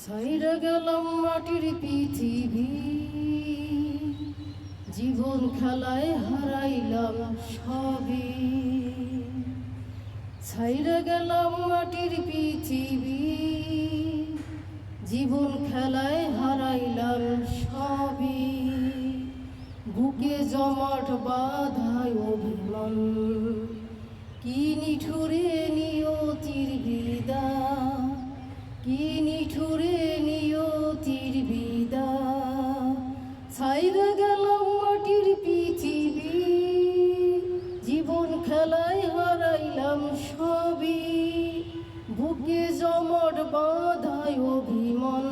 ছাইরা গেলাম মাটির পৃথিবী, জীবন খেলায় হারাইলাম সবই। ছাইরা গেলাম মাটির পৃথিবী, জীবন খেলায় হারাইলাম সবই। বুকে জমাট বাঁধায় অভিমান, কি নিঠুরে নিয়তির বিদায়, কি নিঠুরে নিয়তির বিদায়। ছাইরা গেলাম মাটির পৃথিবী, জীবন খেলায় হারাইলাম সবই। বুকে জমাট বাঁধায় অভিমান,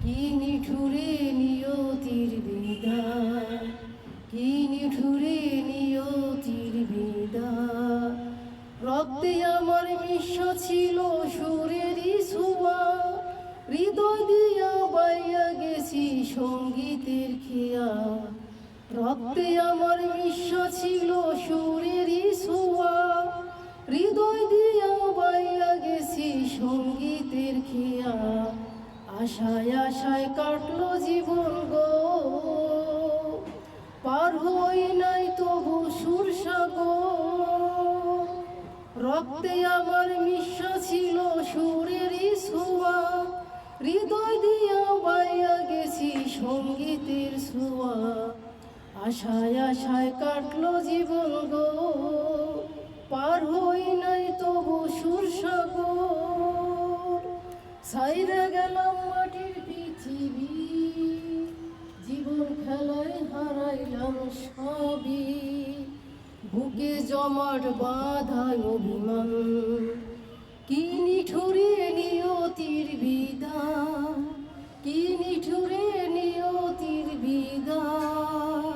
কি নিঠুরে নিয়তির বিদায়, কি নিঠুরে নিয়তির বিদায়। রক্তে আমার মিশা ছিল সুরেরই ছোঁয়া, হৃদয় দিয়া বাইয়া গেছি সঙ্গীতের খেয়া। রক্তে আমার মিশা ছিল সুরেরই ছোঁয়া, হৃদয় দিয়া বাইয়া গেছি সঙ্গীতের খেয়া। আশায় আশায় কাটলো জীবন গো, পার হই নাই তবু সুরসাগর। রক্তে আমার মিশা ছিল সুরেরই ছোঁয়া, হৃদয় দিয়া বাইয়া গেছি সঙ্গীতের ছোঁয়া। আশায় আশায় কাটলো জীবন গো, পার হই নাই তবু সুরসাগর। ছাইরা গেলাম মাটির পৃথিবী, জীবন খেলায় হারাইলাম সবই। বুকে জমাট বাঁধায় অভিমান, কি নিঠুরে নিয়তির বিদায়, কি নিঠুরে নিয়তির বিদায়।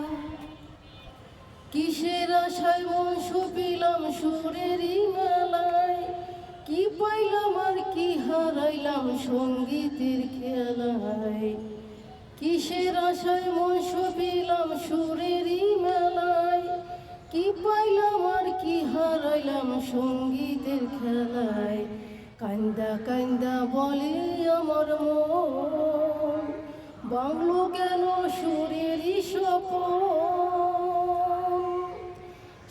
কিসের আশায় মন সপিলাম সুরেরই মেলায়, কি পাইলাম আর কি হারাইলাম সঙ্গীতের খেলায়। কিসের আশায় মন সপিলাম সুরেরই মেলায়, কি পাইলাম আর কি হারাইলাম সঙ্গীতের খেলায়। কান্দা কান্দা বলে আমার মন, বাংলো কেন সুরেরই স্বপন।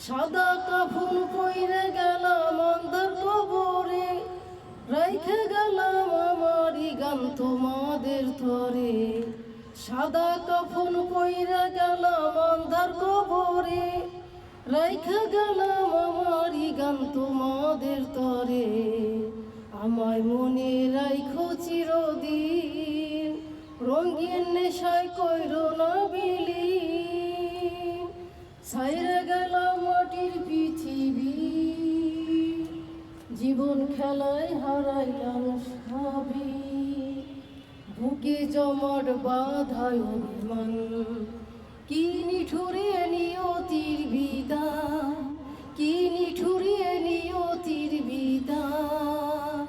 সাদা কাফন পইরে গেলাম অন্ধার কবরে, রাইখে গেলাম আমারই গান তোমাদের তরে। সাদা কাফন পইরে গেলাম অন্ধার কবরে, রাইখে গেলাম আমারই গান তোমাদের তরে। আমায় মনে রাইখো চিরদিন, রঙিন নেশায় কইরো না বিলীন। ছাইরা গেলাম মাটির পৃথিবী, জীবন খেলায় হারাইলাম সবই। বুকে জমাট বাঁধায় অভিমান, কি নিঠুরে নিয়তির বিদায়, কি নিঠুরে নিয়তির বিদায়।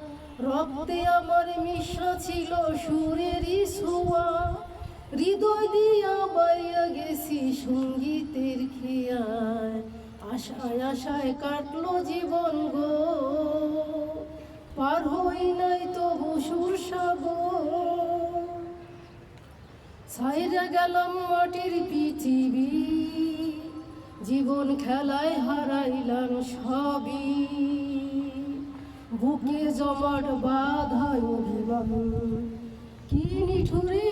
রক্তে আমার মিশা ছিল সুরেরই ছোঁয়া, হৃদয় দিয়া বাইয়া গেছি সঙ্গীতের খেয়ায়। আশায় আশায় কাটলো জীবন গো, পার হই নাই তবু সুরসাগর। ছাইরা গেলাম মাটির পৃথিবী, জীবন খেলায় হারাইলাম সবই। বুকে জমাট বাঁধায় অভিমান, কি নিঠুরে